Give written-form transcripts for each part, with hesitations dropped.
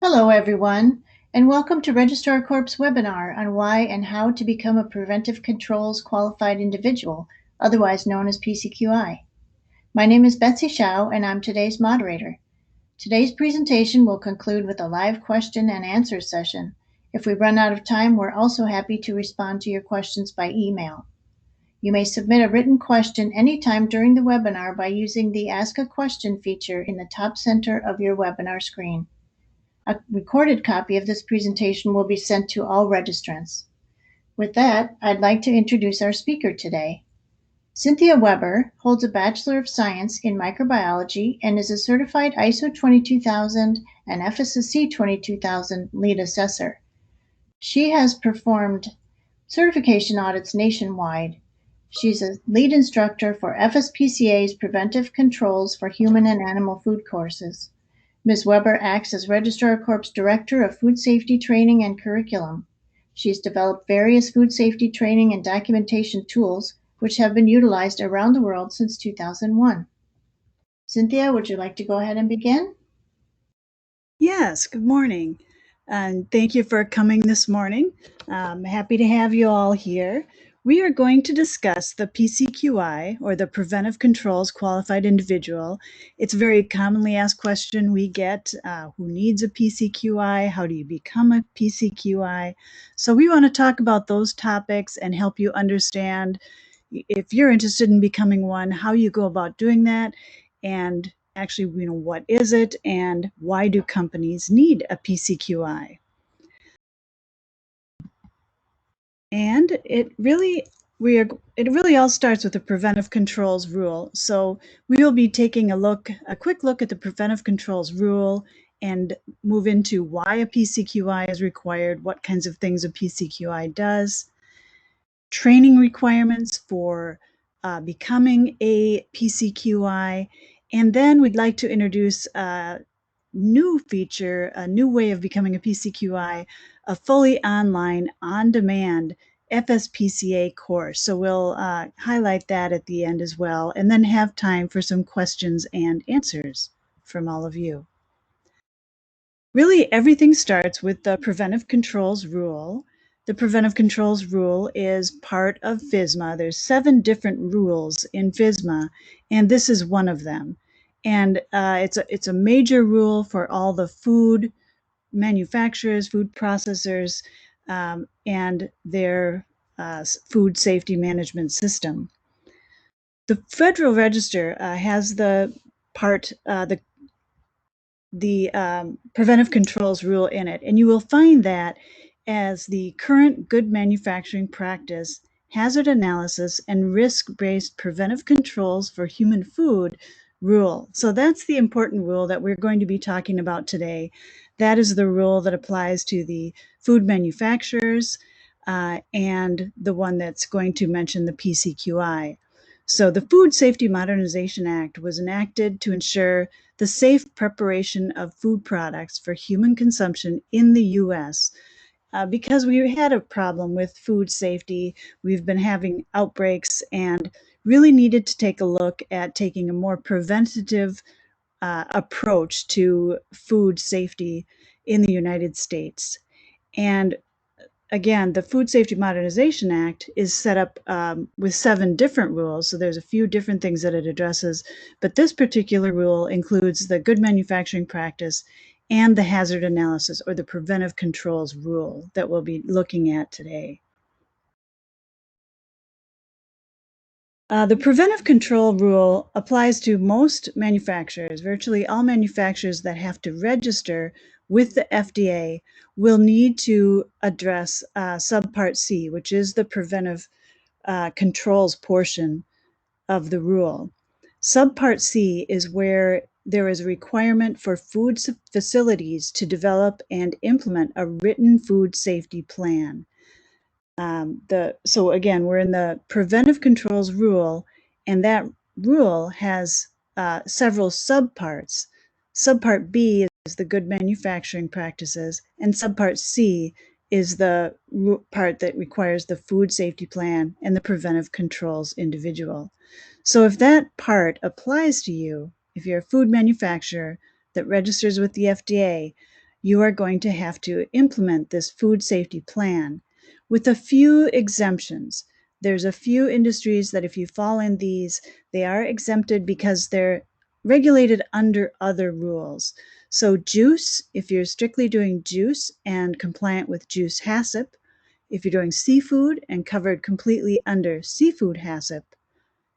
Hello, everyone, and welcome to Registrar Corp's webinar on why and how to become a Preventive Controls Qualified Individual, otherwise known as PCQI. My name is Betsy Shao, and I'm today's moderator. Today's presentation will conclude with a live question and answer session. If we run out of time, we're also happy to respond to your questions by email. You may submit a written question anytime during the webinar by using the Ask a Question feature in the top center of your webinar screen. A recorded copy of this presentation will be sent to all registrants. With that, I'd like to introduce our speaker today. Cynthia Weber holds a Bachelor of Science in Microbiology and is a certified ISO 22000 and FSSC 22000 lead assessor. She has performed certification audits nationwide. She's a lead instructor for FSPCA's Preventive Controls for Human and Animal Food courses. Ms. Weber acts as Registrar Corp's Director of Food Safety Training and Curriculum. She's developed various food safety training and documentation tools, which have been utilized around the world since 2001. Cynthia, would you like to go ahead and begin? Yes, good morning. And thank you for coming this morning. I'm happy to have you all here. We are going to discuss the PCQI, or the Preventive Controls Qualified Individual. It's a very commonly asked question we get. Who needs a PCQI? How do you become a PCQI? So we want to talk about those topics and help you understand, if you're interested in becoming one, how you go about doing that, and actually, what is it and why do companies need a PCQI? And it really all starts with the preventive controls rule. So we will be taking a quick look at the preventive controls rule and move into why a PCQI is required, what kinds of things a PCQI does, training requirements for becoming a PCQI, and then we'd like to introduce a new feature, a new way of becoming a PCQI, a fully online, on-demand FSPCA course. So we'll highlight that at the end as well, and then have time for some questions and answers from all of you. Really, everything starts with the preventive controls rule. The preventive controls rule is part of FSMA. There's 7 different rules in FSMA, and this is one of them. And it's a major rule for all the food manufacturers, food processors, and their food safety management system. The Federal Register has the preventive controls rule in it, and you will find that as the current good manufacturing practice, hazard analysis, and risk-based preventive controls for human food rule. So that's the important rule that we're going to be talking about today. That is the rule that applies to the food manufacturers and the one that's going to mention the PCQI. So the Food Safety Modernization Act was enacted to ensure the safe preparation of food products for human consumption in the U.S. Because we had a problem with food safety. We've been having outbreaks and really needed to take a look at taking a more preventative approach to food safety in the United States. And again, the Food Safety Modernization Act is set up with 7 different rules, so there's a few different things that it addresses, but this particular rule includes the good manufacturing practice and the hazard analysis, or the preventive controls rule, that we'll be looking at today. The preventive control rule applies to most manufacturers. Virtually all manufacturers that have to register with the FDA will need to address Subpart C, which is the preventive controls portion of the rule. Subpart C is where there is a requirement for food facilities to develop and implement a written food safety plan. So again, we're in the preventive controls rule, and that rule has several subparts. Subpart B is the good manufacturing practices, and subpart C is the part that requires the food safety plan and the preventive controls individual. So if that part applies to you, if you're a food manufacturer that registers with the FDA, you are going to have to implement this food safety plan with a few exemptions. There's a few industries that if you fall in these, they are exempted because they're regulated under other rules. So juice, if you're strictly doing juice and compliant with juice HACCP, if you're doing seafood and covered completely under seafood HACCP,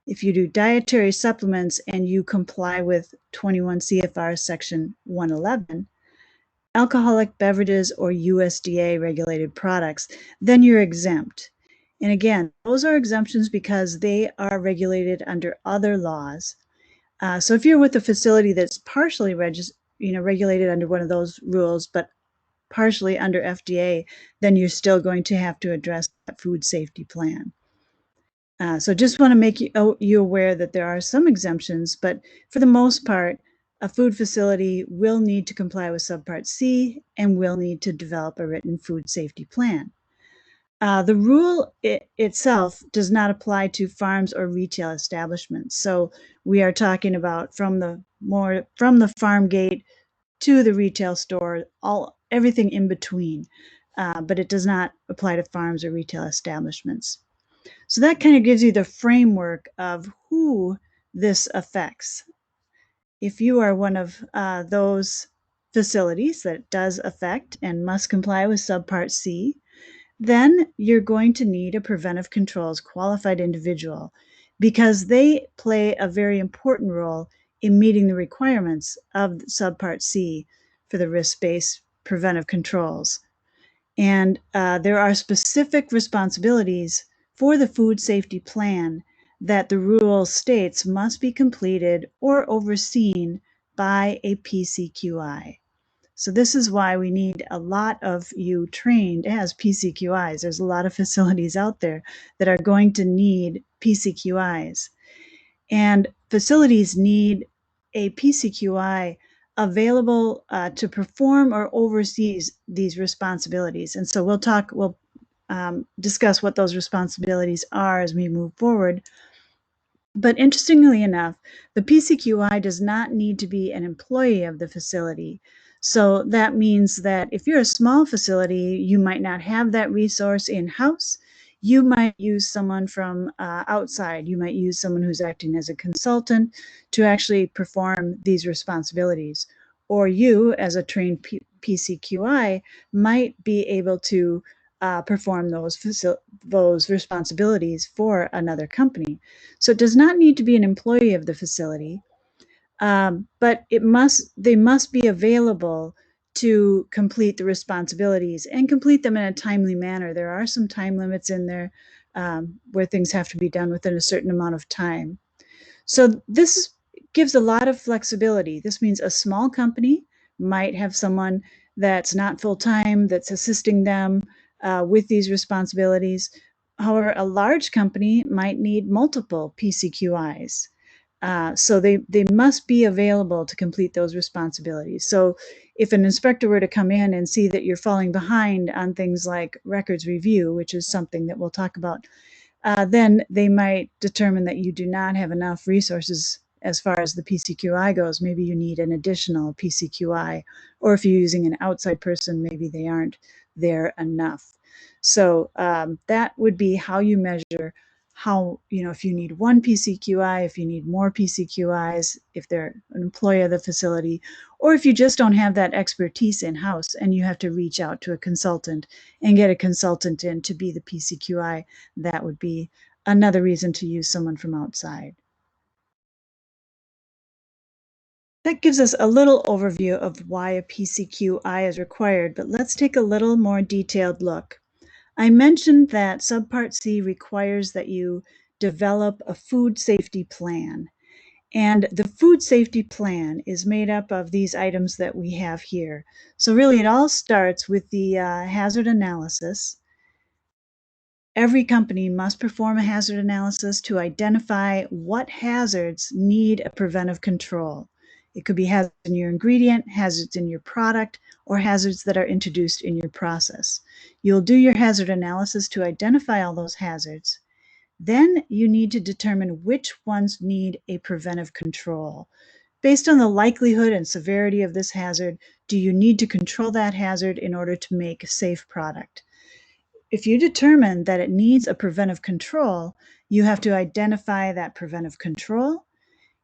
if you do dietary supplements and you comply with 21 CFR section 111, alcoholic beverages or USDA regulated products, then you're exempt. And again, those are exemptions because they are regulated under other laws. So if you're with a facility that's partially regulated under one of those rules, but partially under FDA, then you're still going to have to address that food safety plan. So just want to make you aware that there are some exemptions, but for the most part, a food facility will need to comply with Subpart C and will need to develop a written food safety plan. The rule itself does not apply to farms or retail establishments. So we are talking about from the farm gate to the retail store, everything in between. But it does not apply to farms or retail establishments. So that kind of gives you the framework of who this affects. If you are one of those facilities that it does affect and must comply with Subpart C, then you're going to need a preventive controls qualified individual because they play a very important role in meeting the requirements of Subpart C for the risk-based preventive controls. And there are specific responsibilities for the food safety plan that the rule states must be completed or overseen by a PCQI. So this is why we need a lot of you trained as PCQIs. There's a lot of facilities out there that are going to need PCQIs. And facilities need a PCQI available to perform or oversee these responsibilities. And so we'll discuss what those responsibilities are as we move forward. But interestingly enough, the PCQI does not need to be an employee of the facility. So that means that if you're a small facility, you might not have that resource in-house. You might use someone from outside. You might use someone who's acting as a consultant to actually perform these responsibilities. Or you, as a trained PCQI, might be able to perform those responsibilities for another company. So it does not need to be an employee of the facility, but they must be available to complete the responsibilities and complete them in a timely manner. There are some time limits in there where things have to be done within a certain amount of time. So this gives a lot of flexibility. This means a small company might have someone that's not full-time, that's assisting them with these responsibilities. However, a large company might need multiple PCQIs. So they must be available to complete those responsibilities. So if an inspector were to come in and see that you're falling behind on things like records review, which is something that we'll talk about, then they might determine that you do not have enough resources as far as the PCQI goes. Maybe you need an additional PCQI, or if you're using an outside person, maybe they aren't there enough. So that would be how you measure how, if you need one PCQI, if you need more PCQIs, if they're an employee of the facility, or if you just don't have that expertise in-house and you have to reach out to a consultant and get a consultant in to be the PCQI, that would be another reason to use someone from outside. That gives us a little overview of why a PCQI is required, but let's take a little more detailed look. I mentioned that Subpart C requires that you develop a food safety plan. And the food safety plan is made up of these items that we have here. So really it all starts with the hazard analysis. Every company must perform a hazard analysis to identify what hazards need a preventive control. It could be hazards in your ingredient, hazards in your product, or hazards that are introduced in your process. You'll do your hazard analysis to identify all those hazards. Then you need to determine which ones need a preventive control. based on the likelihood and severity of this hazard, do you need to control that hazard in order to make a safe product? If you determine that it needs a preventive control, you have to identify that preventive control.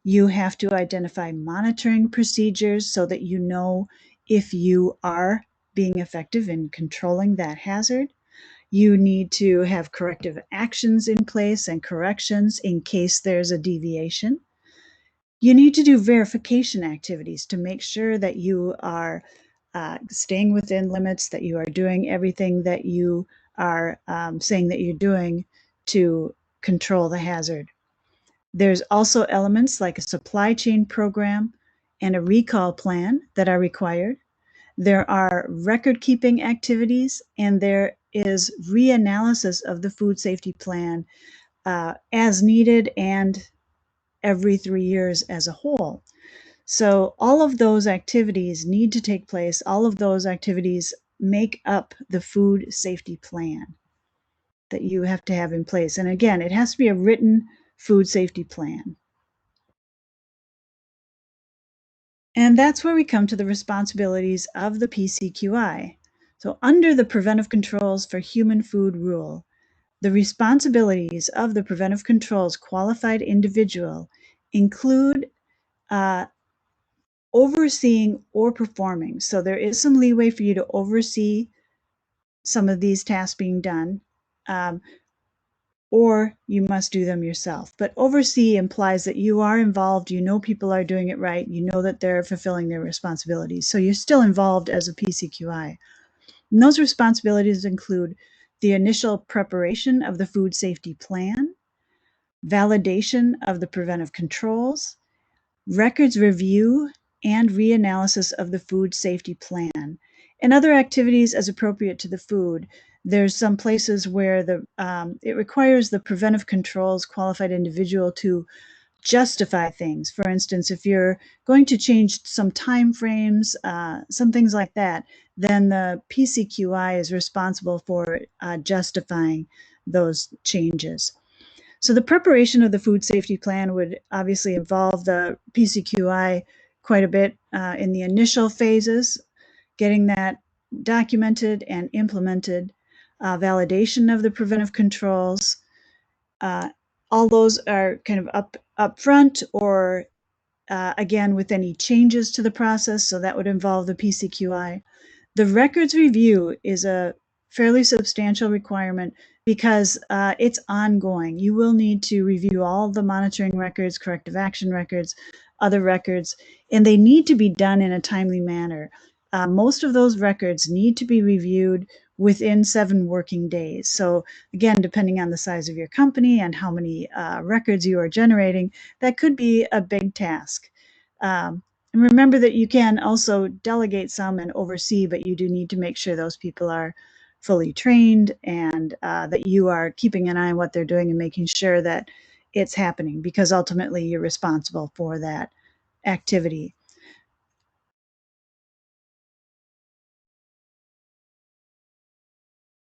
You have to identify monitoring procedures so that you know if you are being effective in controlling that hazard. You need to have corrective actions in place and corrections in case there's a deviation. You need to do verification activities to make sure that you are staying within limits, that you are doing everything that you are saying that you're doing to control the hazard. There's also elements like a supply chain program and a recall plan that are required. There are record keeping activities, and there is reanalysis of the food safety plan as needed and every 3 years as a whole. So all of those activities need to take place. All of those activities make up the food safety plan that you have to have in place. And again, it has to be a written food safety plan. And that's where we come to the responsibilities of the PCQI. So under the Preventive Controls for Human Food Rule, the responsibilities of the Preventive Controls qualified individual include overseeing or performing. So there is some leeway for you to oversee some of these tasks being done, or you must do them yourself. But oversee implies that you are involved, you know people are doing it right, you know that they're fulfilling their responsibilities. So you're still involved as a PCQI. And those responsibilities include the initial preparation of the food safety plan, validation of the preventive controls, records review and reanalysis of the food safety plan, and other activities as appropriate to the food. There's some places where it requires the preventive controls qualified individual to justify things. For instance, if you're going to change some time frames, some things like that, then the PCQI is responsible for justifying those changes. So the preparation of the food safety plan would obviously involve the PCQI quite a bit in the initial phases, getting that documented and implemented, validation of the preventive controls. All those are kind of up front or again with any changes to the process. So that would involve the PCQI. The records review is a fairly substantial requirement because it's ongoing. You will need to review all the monitoring records, corrective action records, other records, and they need to be done in a timely manner. Most of those records need to be reviewed within 7 working days. So again, depending on the size of your company and how many records you are generating, that could be a big task. And remember that you can also delegate some and oversee, but you do need to make sure those people are fully trained and that you are keeping an eye on what they're doing and making sure that it's happening, because ultimately you're responsible for that activity.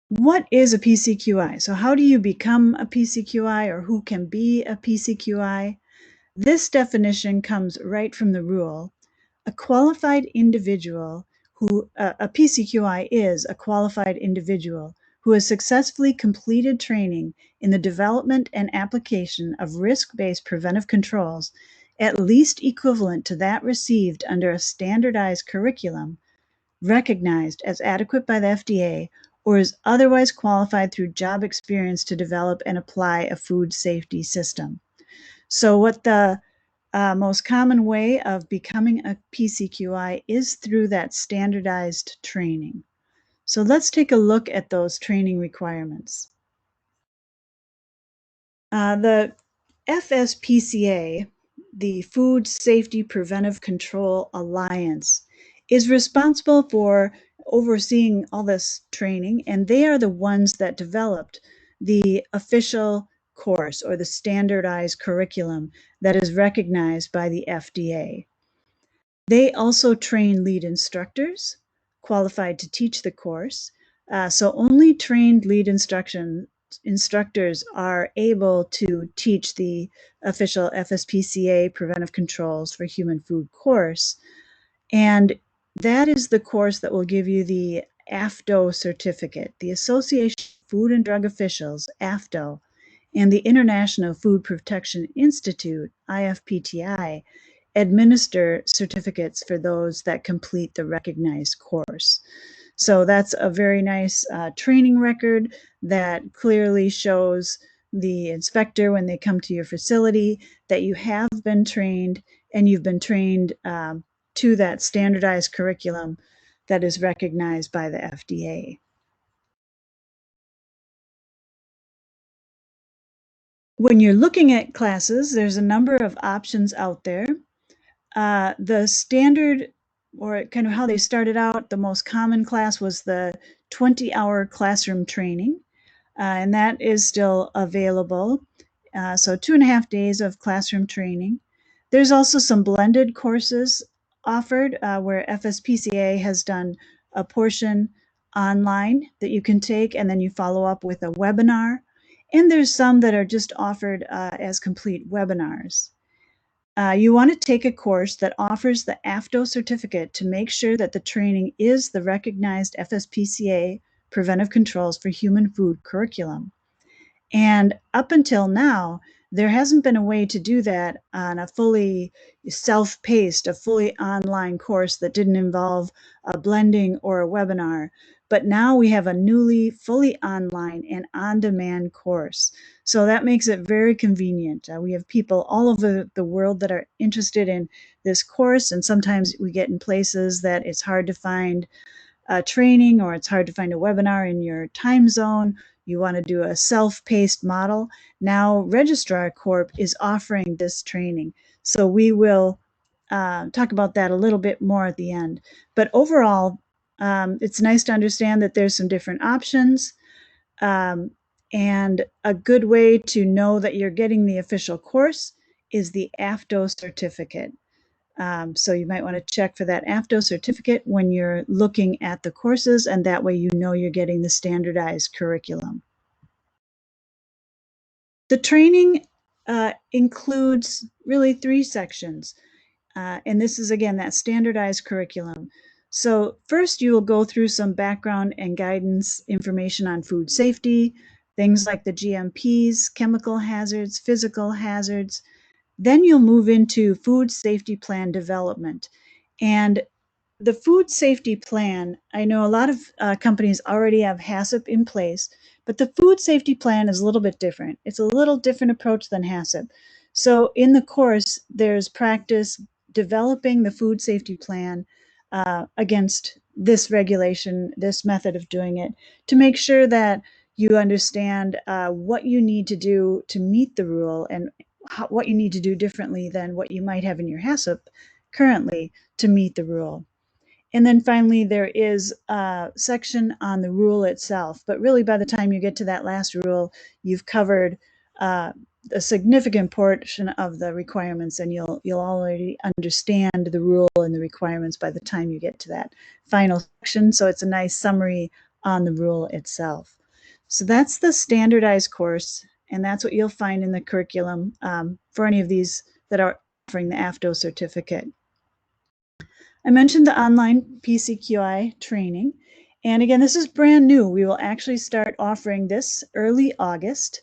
What is a PCQI? So how do you become a PCQI, or who can be a PCQI? This definition comes right from the rule. A qualified individual a PCQI is a qualified individual who has successfully completed training in the development and application of risk-based preventive controls at least equivalent to that received under a standardized curriculum recognized as adequate by the FDA, or is otherwise qualified through job experience to develop and apply a food safety system. So what the most common way of becoming a PCQI is through that standardized training. So let's take a look at those training requirements. The FSPCA, the Food Safety Preventive Control Alliance, is responsible for overseeing all this training, and they are the ones that developed the official course or the standardized curriculum that is recognized by the FDA. They also train lead instructors qualified to teach the course. So only trained lead instructors are able to teach the official FSPCA Preventive Controls for Human Food course. And that is the course that will give you the AFDO certificate. The Association of Food and Drug Officials, AFDO, and the International Food Protection Institute, IFPTI, administer certificates for those that complete the recognized course. So that's a very nice training record that clearly shows the inspector when they come to your facility that you have been trained, and you've been trained to that standardized curriculum that is recognized by the FDA. When you're looking at classes, there's a number of options out there. The standard, or kind of how they started out, the most common class was the 20-hour classroom training, and that is still available. So 2.5 days of classroom training. There's also some blended courses offered where FSPCA has done a portion online that you can take, and then you follow up with a webinar. And there's some that are just offered as complete webinars. You want to take a course that offers the AFDO certificate to make sure that the training is the recognized FSPCA Preventive Controls for Human Food curriculum. And up until now, there hasn't been a way to do that on a fully self-paced, a fully online course that didn't involve a blending or a webinar. But now we have a newly fully online and on-demand course. So that makes it very convenient. We have people all over the world that are interested in this course, and sometimes we get in places that it's hard to find training, or it's hard to find a webinar in your time zone. You want to do a self-paced model. Now Registrar Corp is offering this training. So we will talk about that a little bit more at the end. But overall, it's nice to understand that there's some different options. And a good way to know that you're getting the official course is the AFDO certificate. So you might want to check for that AFDO certificate when you're looking at the courses, and that way you know you're getting the standardized curriculum. The training includes really 3 sections, and this is, again, that standardized curriculum. So first you will go through some background and guidance information on food safety, things like the GMPs, chemical hazards, physical hazards. Then you'll move into food safety plan development. And the food safety plan, I know a lot of companies already have HACCP in place, but the food safety plan is a little bit different. It's a little different approach than HACCP. So in the course, there's practice developing the food safety plan against this regulation, this method of doing it, to make sure that you understand what you need to do to meet the rule, and what you need to do differently than what you might have in your HACCP currently to meet the rule. And then finally, there is a section on the rule itself. But really, by the time you get to that last rule, you've covered a significant portion of the requirements, and you'll already understand the rule and the requirements by the time you get to that final section. So it's a nice summary on the rule itself. So that's the standardized course, and that's what you'll find in the curriculum for any of these that are offering the AFDO certificate. I mentioned the online PCQI training. And again, this is brand new. We will actually start offering this early August.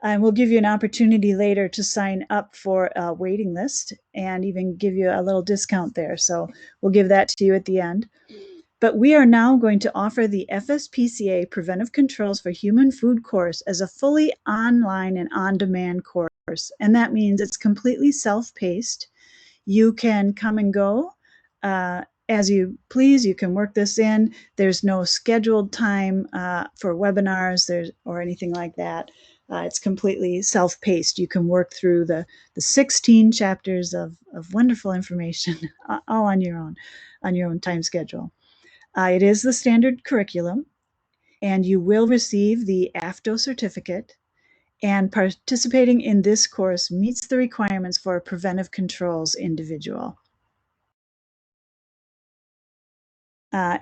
And we'll give you an opportunity later to sign up for a waiting list, and even give you a little discount there. So we'll give that to you at the end. But we are now going to offer the FSPCA Preventive Controls for Human Food course as a fully online and on-demand course. And that means it's completely self-paced. You can come and go as you please. You can work this in. There's no scheduled time for webinars or anything like that. It's completely self-paced. You can work through the 16 chapters of wonderful information all on your own time schedule. It is the standard curriculum, and you will receive the AFDO certificate. And participating in this course meets the requirements for a preventive controls individual.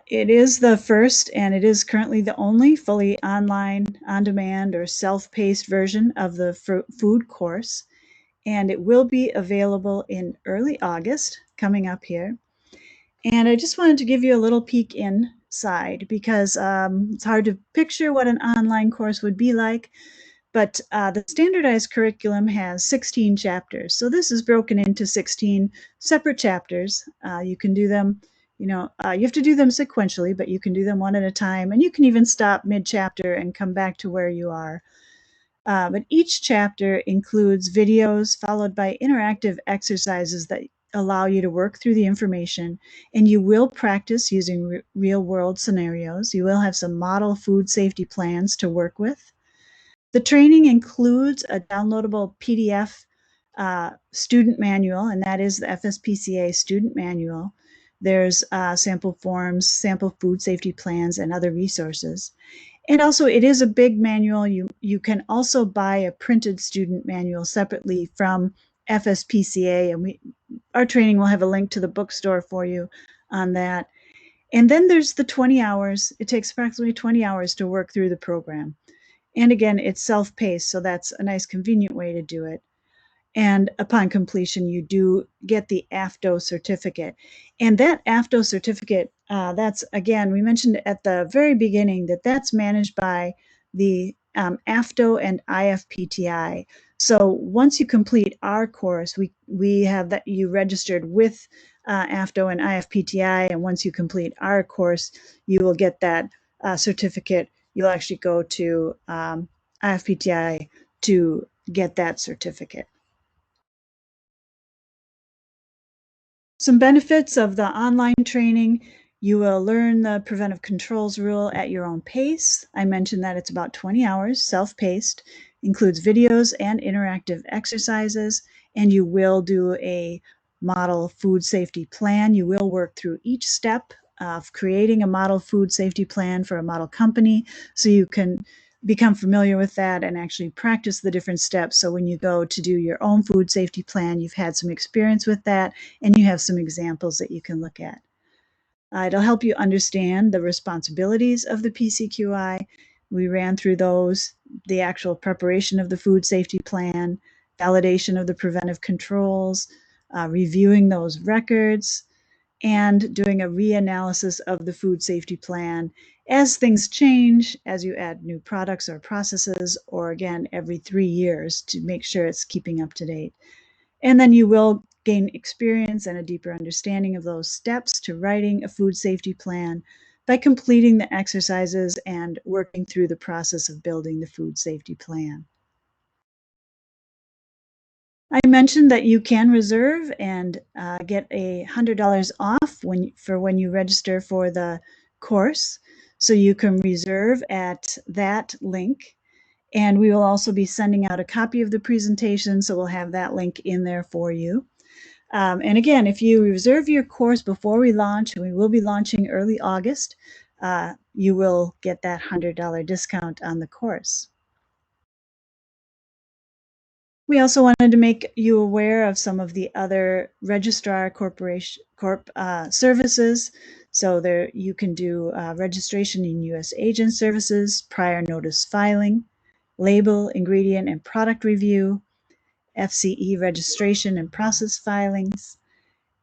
It is the first, and it is currently the only fully online, on-demand, or self-paced version of the food course, and it will be available in early August, coming up here. And I just wanted to give you a little peek inside because it's hard to picture what an online course would be like. But the standardized curriculum has 16 chapters. So this is broken into 16 separate chapters. You can do them, you have to do them sequentially, but you can do them one at a time. And you can even stop mid-chapter and come back to where you are. But each chapter includes videos followed by interactive exercises that allow you to work through the information, and you will practice using real-world scenarios. You will have some model food safety plans to work with. The training includes a downloadable PDF student manual, and that is the FSPCA student manual. There's sample forms, sample food safety plans, and other resources. And also, it is a big manual. You can also buy a printed student manual separately from FSPCA, and our training will have a link to the bookstore for you on that. And then there's the 20 hours. It takes approximately 20 hours to work through the program. And again, it's self-paced, so that's a nice, convenient way to do it. And upon completion, you do get the AFDO certificate. And that AFDO certificate, that's, again, we mentioned at the very beginning that that's managed by the AFDO and IFPTI. So once you complete our course, we have that you registered with AFDO and IFPTI, and once you complete our course, you will get that certificate. You'll actually go to IFPTI to get that certificate. Some benefits of the online training: you will learn the preventive controls rule at your own pace. I mentioned that it's about 20 hours, self-paced, includes videos and interactive exercises, and you will do a model food safety plan. You will work through each step of creating a model food safety plan for a model company, so you can become familiar with that and actually practice the different steps. So when you go to do your own food safety plan, you've had some experience with that and you have some examples that you can look at. It'll help you understand the responsibilities of the PCQI. We ran through those, the actual preparation of the food safety plan, validation of the preventive controls, reviewing those records, and doing a reanalysis of the food safety plan as things change, as you add new products or processes, or again, every 3 years to make sure it's keeping up to date. And then you will gain experience and a deeper understanding of those steps to writing a food safety plan by completing the exercises and working through the process of building the food safety plan. I mentioned that you can reserve and get $100 off when you register for the course. So you can reserve at that link. And we will also be sending out a copy of the presentation, so we'll have that link in there for you. And again, if you reserve your course before we launch, and we will be launching early August, you will get that $100 discount on the course. We also wanted to make you aware of some of the other Registrar Corp services. So there you can do registration in U.S. agent services, prior notice filing, label, ingredient, and product review, FCE registration and process filings,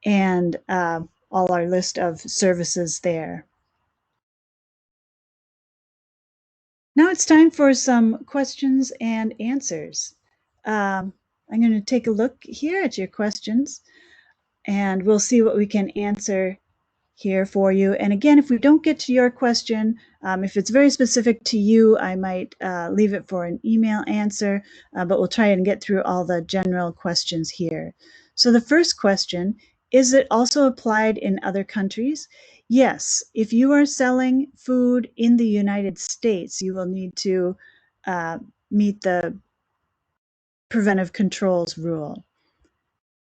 and all our list of services there. Now it's time for some questions and answers. I'm going to take a look here at your questions, and we'll see what we can answer here for you. And again, if we don't get to your question, if it's very specific to you, I might leave it for an email answer, but we'll try and get through all the general questions here. So the first question, is it also applied in other countries? Yes, if you are selling food in the United States, you will need to meet the preventive controls rule.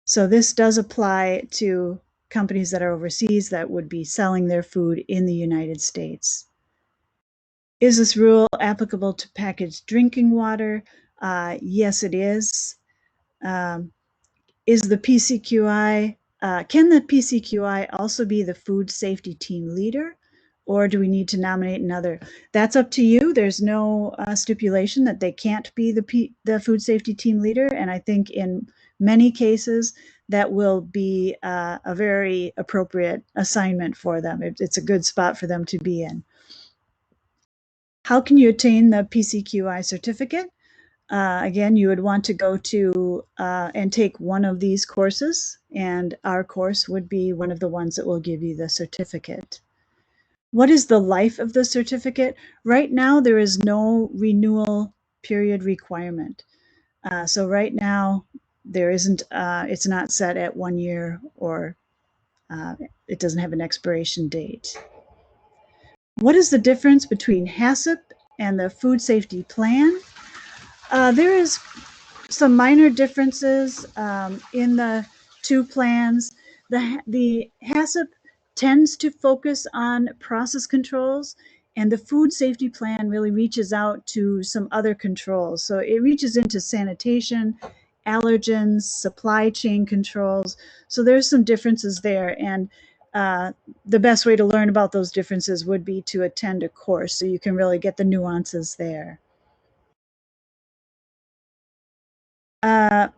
So this does apply to companies that are overseas that would be selling their food in the United States. Is this rule applicable to packaged drinking water? Yes, it is. Is the PCQI Can the PCQI also be the food safety team leader, or do we need to nominate another? That's up to you. There's no stipulation that they can't be the food safety team leader, and I think in many cases that will be a very appropriate assignment for them. It's a good spot for them to be in. How can you attain the PCQI certificate? Again, you would want to go to and take one of these courses, and our course would be one of the ones that will give you the certificate. What is the life of the certificate? Right now, there is no renewal period requirement. So right now, there isn't, it's not set at 1 year, or it doesn't have an expiration date. What is the difference between HACCP and the food safety plan? There is some minor differences in the two plans. The HACCP tends to focus on process controls, and the food safety plan really reaches out to some other controls. So it reaches into sanitation, allergens, supply chain controls. So there's some differences there, and the best way to learn about those differences would be to attend a course, so you can really get the nuances there. Uh,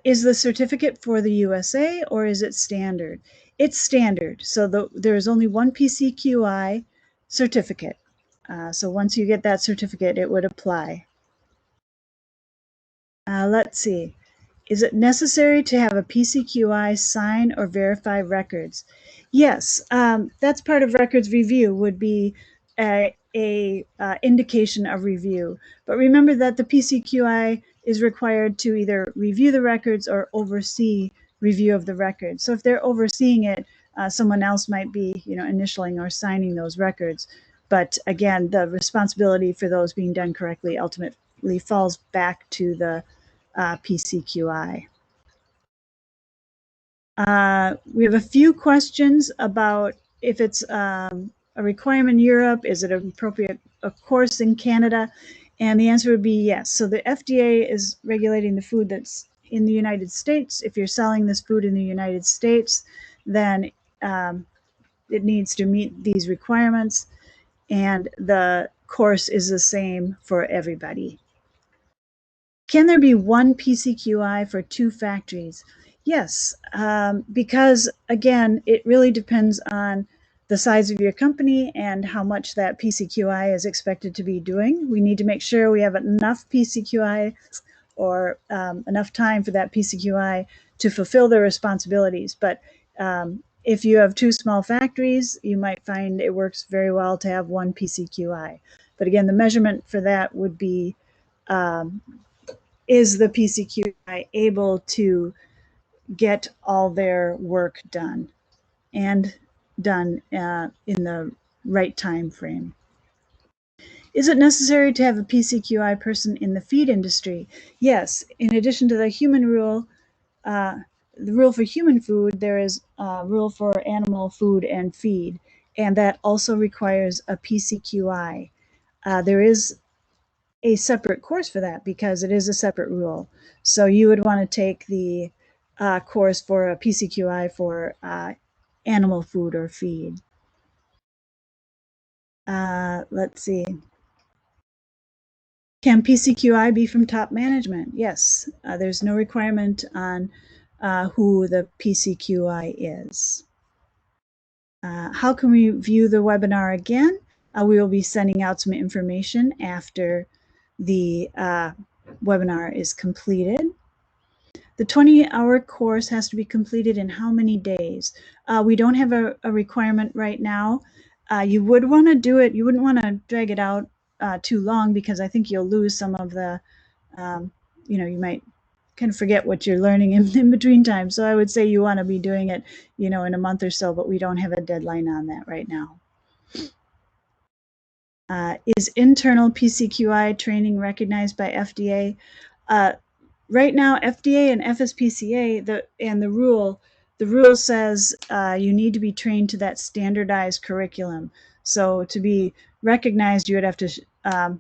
is the certificate for the USA, or is it standard? It's standard. So there's only one PCQI certificate. So once you get that certificate, it would apply. Let's see. Is it necessary to have a PCQI sign or verify records? Yes, that's part of records review, would be a indication of review. But remember that the PCQI is required to either review the records or oversee review of the records. So if they're overseeing it, someone else might be, initialing or signing those records. But again, the responsibility for those being done correctly ultimately falls back to the PCQI. We have a few questions about if it's a requirement in Europe, is it an appropriate course in Canada? And the answer would be yes. So the FDA is regulating the food that's in the United States. If you're selling this food in the United States, then it needs to meet these requirements, and the course is the same for everybody. Can there be one PCQI for two factories? Yes, because again, it really depends on the size of your company and how much that PCQI is expected to be doing. We need to make sure we have enough PCQI or enough time for that PCQI to fulfill their responsibilities. But if you have two small factories, you might find it works very well to have one PCQI. But again, the measurement for that would be is the PCQI able to get all their work done and done in the right time frame? Is it necessary to have a PCQI person in the feed industry? Yes. In addition to the human rule, the rule for human food, there is a rule for animal food and feed, and that also requires a PCQI. There is a separate course for that because it is a separate rule. So you would want to take the course for a PCQI for animal food or feed. Let's see. Can PCQI be from top management? Yes. There's no requirement on who the PCQI is. How can we view the webinar again? We will be sending out some information after the webinar is completed. The 20-hour course has to be completed in how many days? We don't have a requirement right now. You would want to do it. You wouldn't want to drag it out too long, because I think you'll lose some of the, you might kind of forget what you're learning in between time. So I would say you want to be doing it, in a month or so, but we don't have a deadline on that right now. Is internal PCQI training recognized by FDA? Right now, FDA and FSPCA, the rule says you need to be trained to that standardized curriculum. So to be recognized, you would have to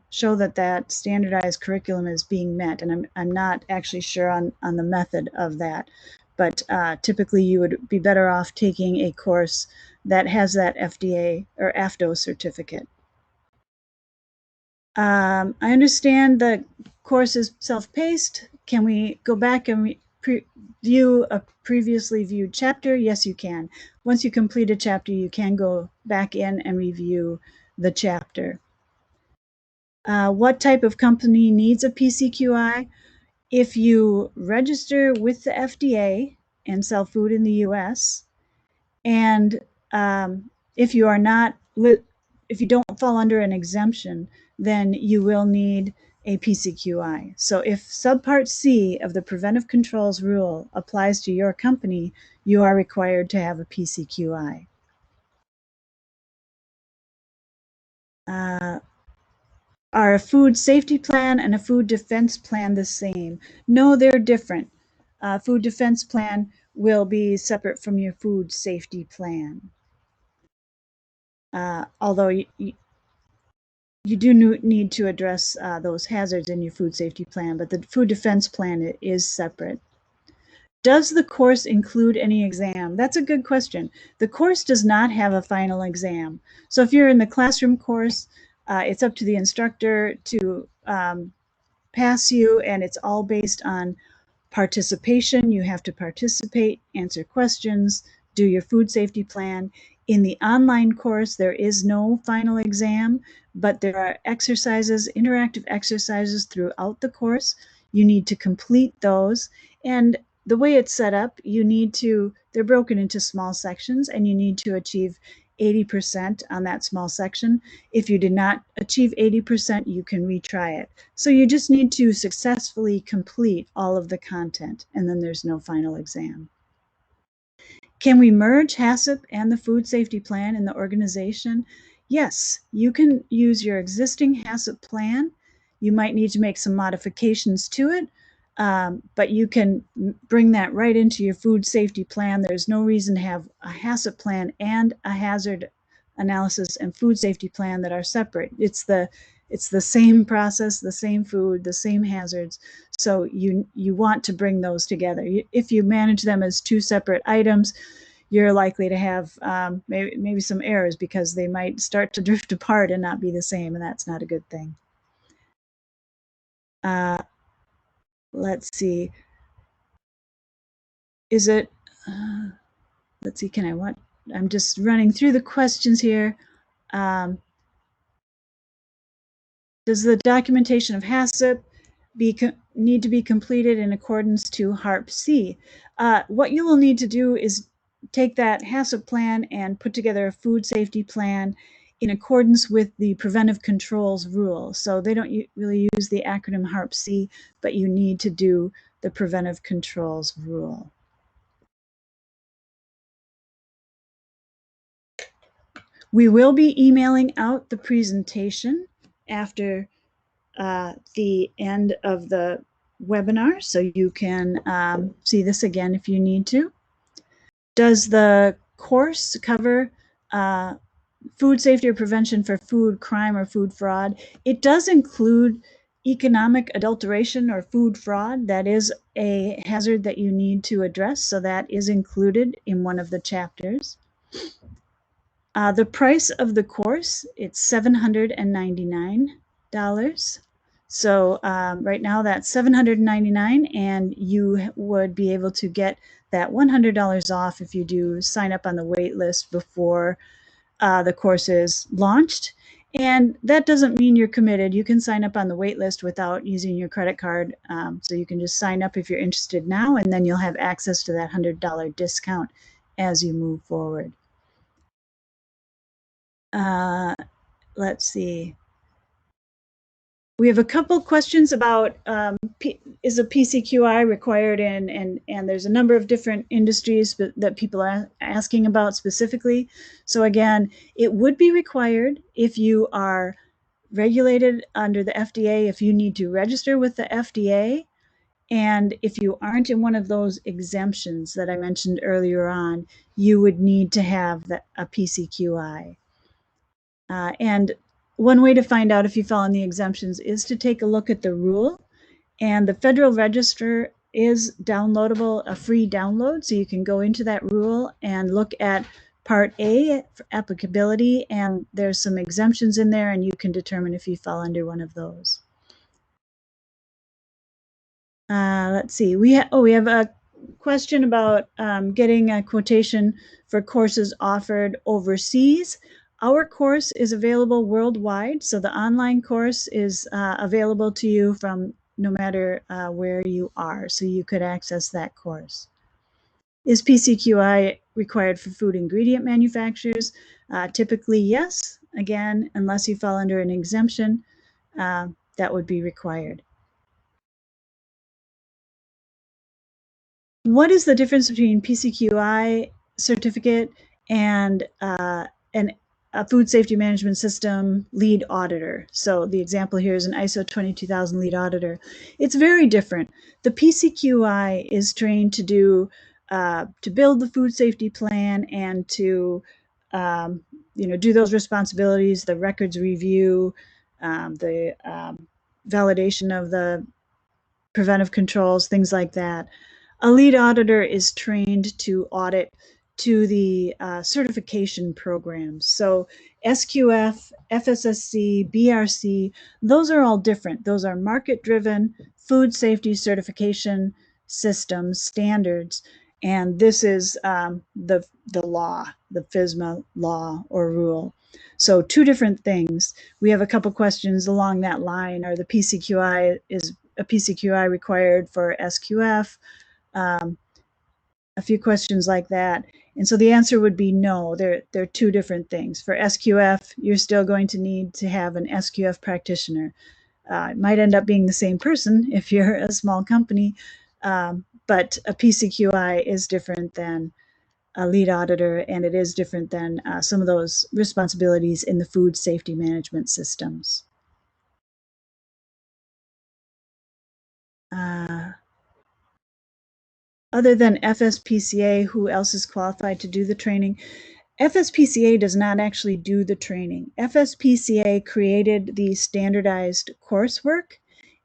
show that standardized curriculum is being met. And I'm not actually sure on the method of that. but typically you would be better off taking a course that has that FDA or AFDO certificate. I understand the course is self-paced. Can we go back and view a previously viewed chapter? Yes, you can. Once you complete a chapter, you can go back in and review the chapter. What type of company needs a PCQI? If you register with the FDA and sell food in the US, and if you are not, if you don't fall under an exemption, then you will need a PCQI. So if subpart C of the preventive controls rule applies to your company, you are required to have a PCQI. Are a food safety plan and a food defense plan the same? No, they're different. Food defense plan will be separate from your food safety plan. Although you do need to address those hazards in your food safety plan, but the food defense plan is separate. Does the course include any exam? That's a good question. The course does not have a final exam. So if you're in the classroom course, it's up to the instructor to pass you, and it's all based on participation. You have to participate, answer questions, do your food safety plan. In the online course, there is no final exam, but there are exercises, interactive exercises throughout the course. You need to complete those. And the way it's set up, they're broken into small sections, and you need to achieve 80% on that small section. If you did not achieve 80%, you can retry it. So you just need to successfully complete all of the content, and then there's no final exam. Can we merge HACCP and the food safety plan in the organization? Yes, you can use your existing HACCP plan. You might need to make some modifications to it, but you can bring that right into your food safety plan. There's no reason to have a HACCP plan and a hazard analysis and food safety plan that are separate. It's the same process, the same food, the same hazards. So you want to bring those together. If you manage them as two separate items, you're likely to have maybe some errors because they might start to drift apart and not be the same, and that's not a good thing. Let's see. Is it, let's see, I'm just running through the questions here. Does the documentation of HACCP need to be completed in accordance to HARP-C? What you will need to do is take that HACCP plan and put together a food safety plan in accordance with the preventive controls rule. So they don't really use the acronym HARP-C, but you need to do the preventive controls rule. We will be emailing out the presentation after the end of the webinar, so you can see this again if you need to. Does the course cover food safety or prevention for food crime or food fraud? It does include economic adulteration or food fraud. That is a hazard that you need to address, so that is included in one of the chapters. The price of the course, it's $799. So right now that's $799, and you would be able to get that $100 off if you do sign up on the wait list before the course is launched. And that doesn't mean you're committed. You can sign up on the wait list without using your credit card. So you can just sign up if you're interested now, and then you'll have access to that $100 discount as you move forward. Let's see. We have a couple questions about is a PCQI required in, and there's a number of different industries that people are asking about specifically. So again, it would be required if you are regulated under the FDA, if you need to register with the FDA, and if you aren't in one of those exemptions that I mentioned earlier on, you would need to have a PCQI. And one way to find out if you fall in the exemptions is to take a look at the rule. And the Federal Register is downloadable, a free download, so you can go into that rule and look at Part A for applicability, and there's some exemptions in there, and you can determine if you fall under one of those. Let's see. We have a question about getting a quotation for courses offered overseas. Our course is available worldwide, so the online course is available to you from no matter where you are, so you could access that course. Is PCQI required for food ingredient manufacturers? Typically, yes. Again, unless you fall under an exemption, that would be required. What is the difference between PCQI certificate and a food safety management system lead auditor? So the example here is an ISO 22000 lead auditor. It's very different. The PCQI is trained to build the food safety plan and to do those responsibilities, the records review, the validation of the preventive controls, things like that. A lead auditor is trained to audit to the certification programs. So SQF, FSSC, BRC, those are all different. Those are market-driven food safety certification systems, standards, and this is the law, the FSMA law or rule. So two different things. We have a couple questions along that line. Are the PCQI, is a PCQI required for SQF? A few questions like that. And so the answer would be no, they're two different things. For SQF, you're still going to need to have an SQF practitioner. It might end up being the same person if you're a small company, but a PCQI is different than a lead auditor, and it is different than some of those responsibilities in the food safety management systems. Other than FSPCA, who else is qualified to do the training? FSPCA does not actually do the training. FSPCA created the standardized coursework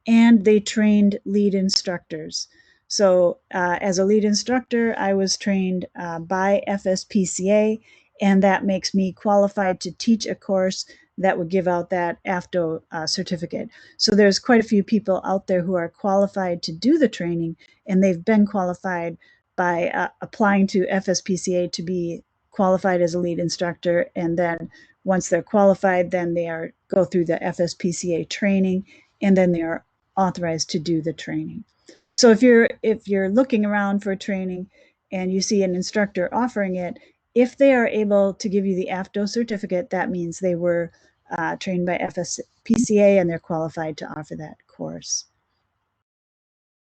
and they trained lead instructors. So as a lead instructor, I was trained by FSPCA, and that makes me qualified to teach a course that would give out that AFTO certificate. So there's quite a few people out there who are qualified to do the training, and they've been qualified by applying to FSPCA to be qualified as a lead instructor, and then once they're qualified, then they go through the FSPCA training, and then they are authorized to do the training. So if you're looking around for training and you see an instructor offering it, if they are able to give you the AFTO certificate, that means they were trained by FSPCA and they're qualified to offer that course.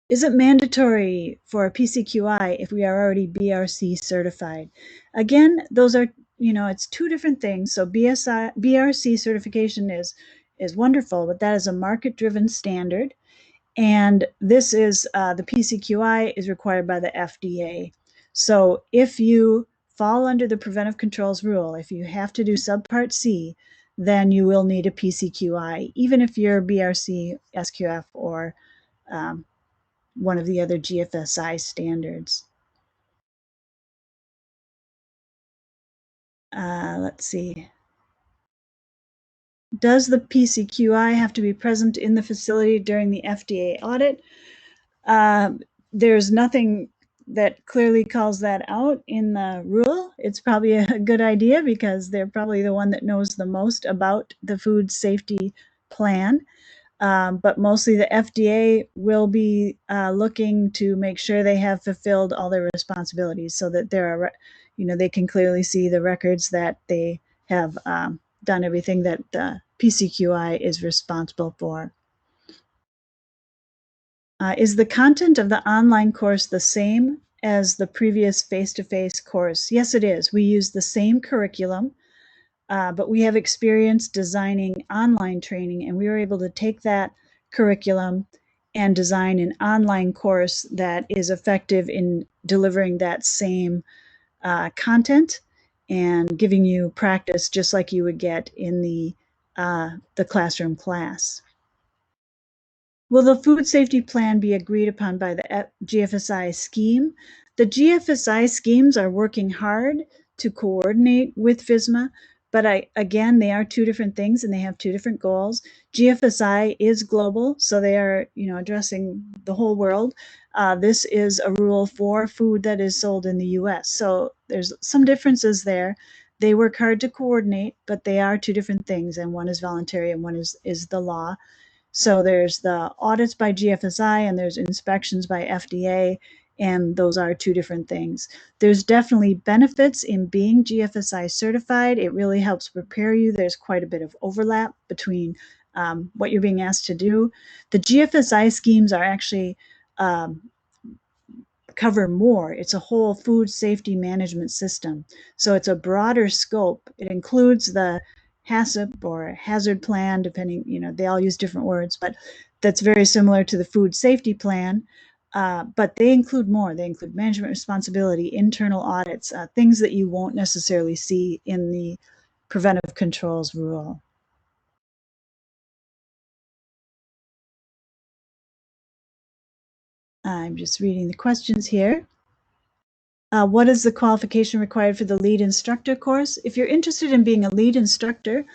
Is it mandatory for a PCQI if we are already BRC certified? Again, those are, it's two different things. So BRC certification is wonderful, but that is a market-driven standard. And this is, the PCQI is required by the FDA. So if you fall under the preventive controls rule, if you have to do subpart C, then you will need a PCQI, even if you're BRC, SQF, or one of the other GFSI standards. Let's see. Does the PCQI have to be present in the facility during the FDA audit? There's nothing that clearly calls that out in the rule. It's probably a good idea because they're probably the one that knows the most about the food safety plan. But mostly the FDA will be looking to make sure they have fulfilled all their responsibilities, so that they can clearly see the records that they have done everything that the PCQI is responsible for. Is the content of the online course the same as the previous face-to-face course? Yes, it is. We use the same curriculum. But we have experience designing online training, and we were able to take that curriculum and design an online course that is effective in delivering that same content and giving you practice just like you would get in the classroom class. Will the food safety plan be agreed upon by the GFSI scheme? The GFSI schemes are working hard to coordinate with FSMA, but again, they are two different things and they have two different goals. GFSI is global, so they are, addressing the whole world. This is a rule for food that is sold in the US. So there's some differences there. They work hard to coordinate, but they are two different things, and one is voluntary and one is the law. So there's the audits by GFSI and there's inspections by FDA, and those are two different things. There's definitely benefits in being GFSI certified. It really helps prepare you. There's quite a bit of overlap between what you're being asked to do. The GFSI schemes are actually cover more. It's a whole food safety management system. So it's a broader scope. It includes the HACCP or hazard plan, depending, they all use different words, but that's very similar to the food safety plan. But they include more. They include management responsibility, internal audits, things that you won't necessarily see in the preventive controls rule. I'm just reading the questions here. What is the qualification required for the lead instructor course? If you're interested in being a lead instructor,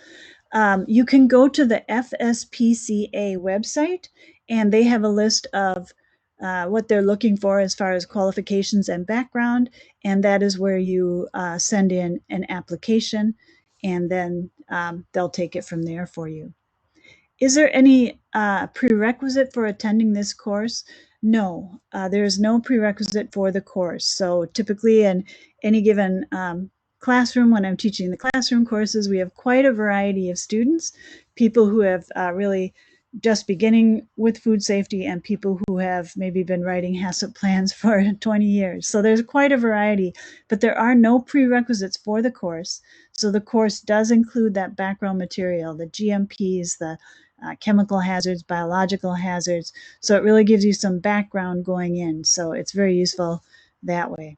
you can go to the FSPCA website, and they have a list of what they're looking for as far as qualifications and background, and that is where you send in an application, and then they'll take it from there for you. Is there any prerequisite for attending this course? No, there is no prerequisite for the course. So typically in any given classroom, when I'm teaching the classroom courses, we have quite a variety of students, people who have really just beginning with food safety and people who have maybe been writing HACCP plans for 20 years. So there's quite a variety, but there are no prerequisites for the course. So the course does include that background material, the GMPs, the chemical hazards, biological hazards. So it really gives you some background going in. So it's very useful that way.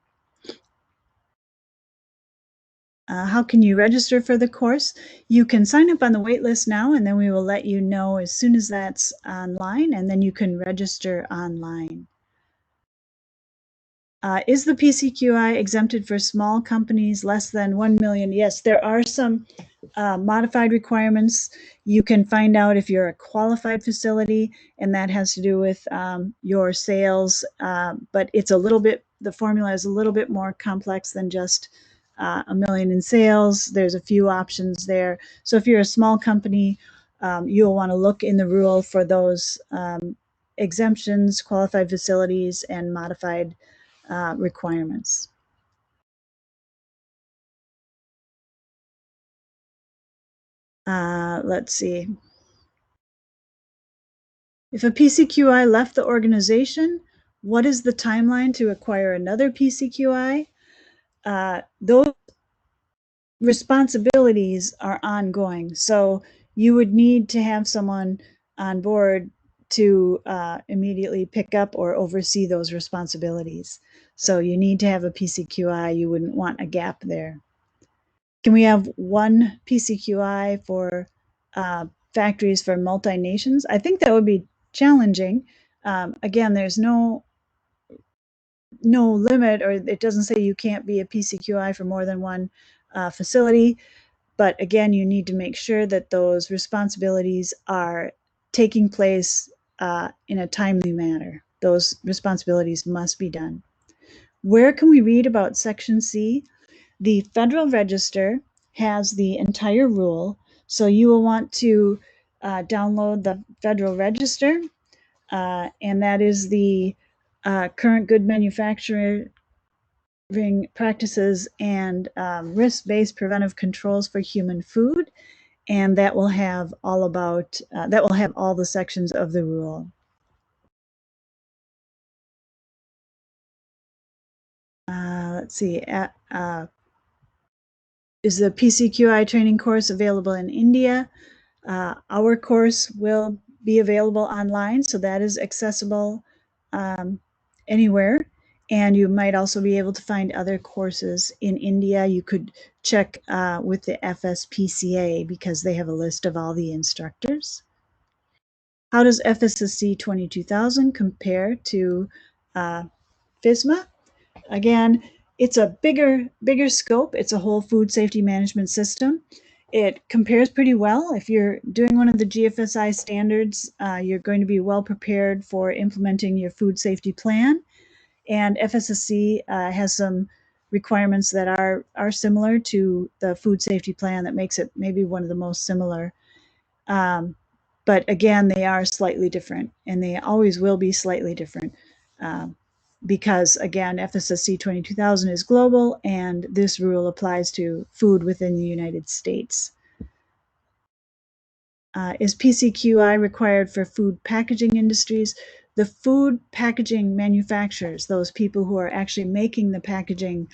How can you register for the course? You can sign up on the wait list now, and then we will let you know as soon as that's online, and then you can register online. Is the PCQI exempted for small companies less than 1 million? Yes, there are some modified requirements. You can find out if you're a qualified facility, and that has to do with your sales, but it's a little bit, the formula is a little bit more complex than just a million in sales. There's a few options there. So if you're a small company, you'll want to look in the rule for those exemptions, qualified facilities, and modified requirements. Let's see. If a PCQI left the organization, what is the timeline to acquire another PCQI? Those responsibilities are ongoing. So you would need to have someone on board to immediately pick up or oversee those responsibilities. So you need to have a PCQI. You wouldn't want a gap there. Can we have one PCQI for factories for multi-nations? I think that would be challenging. Again, there's no limit, or it doesn't say you can't be a PCQI for more than one facility. But again, you need to make sure that those responsibilities are taking place in a timely manner. Those responsibilities must be done. Where can we read about Section C? The Federal Register has the entire rule, so you will want to download the Federal Register, and that is the current good manufacturing practices and risk-based preventive controls for human food, and that will have all about that will have all the sections of the rule. Let's see. Is the PCQI training course available in India? Our course will be available online, so that is accessible anywhere. And you might also be able to find other courses in India. You could check with the FSPCA because they have a list of all the instructors. How does FSSC 22000 compare to FSMA? Again, it's a bigger scope. It's a whole food safety management system. It compares pretty well. If you're doing one of the GFSI standards, you're going to be well prepared for implementing your food safety plan. And FSSC has some requirements that are similar to the food safety plan that makes it maybe one of the most similar. But again, they are slightly different, and they always will be slightly different. Because again, FSSC 22000 is global, and this rule applies to food within the United States. Is PCQI required for food packaging industries? The food packaging manufacturers, those people who are actually making the packaging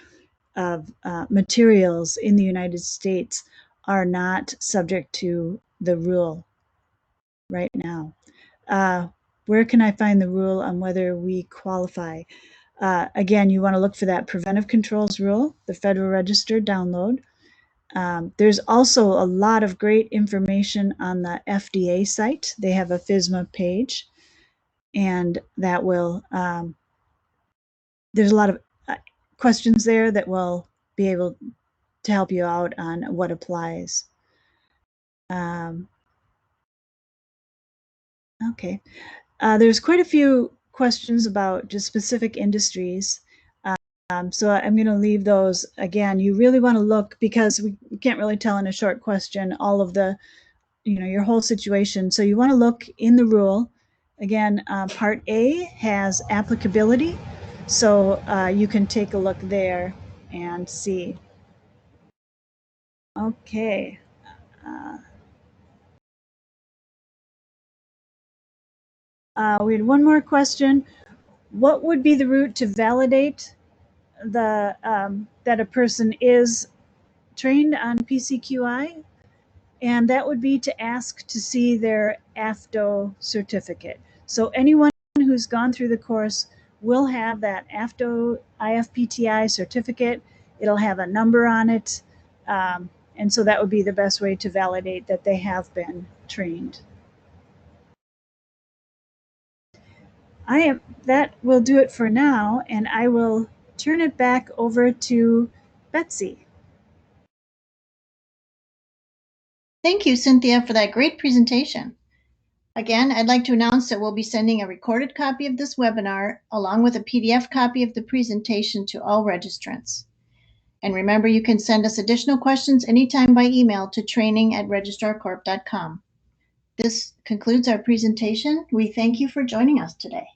of materials in the United States, are not subject to the rule right now. Where can I find the rule on whether we qualify? Again, you want to look for that preventive controls rule, the Federal Register download. There's also a lot of great information on the FDA site. They have a FSMA page, and that will, there's a lot of questions there that will be able to help you out on what applies. Okay. There's quite a few questions about just specific industries. So I'm going to leave those. Again, you really want to look, because we can't really tell in a short question all of the, your whole situation. So you want to look in the rule. Again, Part A has applicability. So you can take a look there and see. Okay. We had one more question. What would be the route to validate that a person is trained on PCQI? And that would be to ask to see their AFDO certificate. So anyone who's gone through the course will have that AFDO IFPTI certificate. It'll have a number on it. And so that would be the best way to validate that they have been trained. That will do it for now, and I will turn it back over to Betsy. Thank you, Cynthia, for that great presentation. Again, I'd like to announce that we'll be sending a recorded copy of this webinar along with a PDF copy of the presentation to all registrants. And remember, you can send us additional questions anytime by email to training@registrarcorp.com. This concludes our presentation. We thank you for joining us today.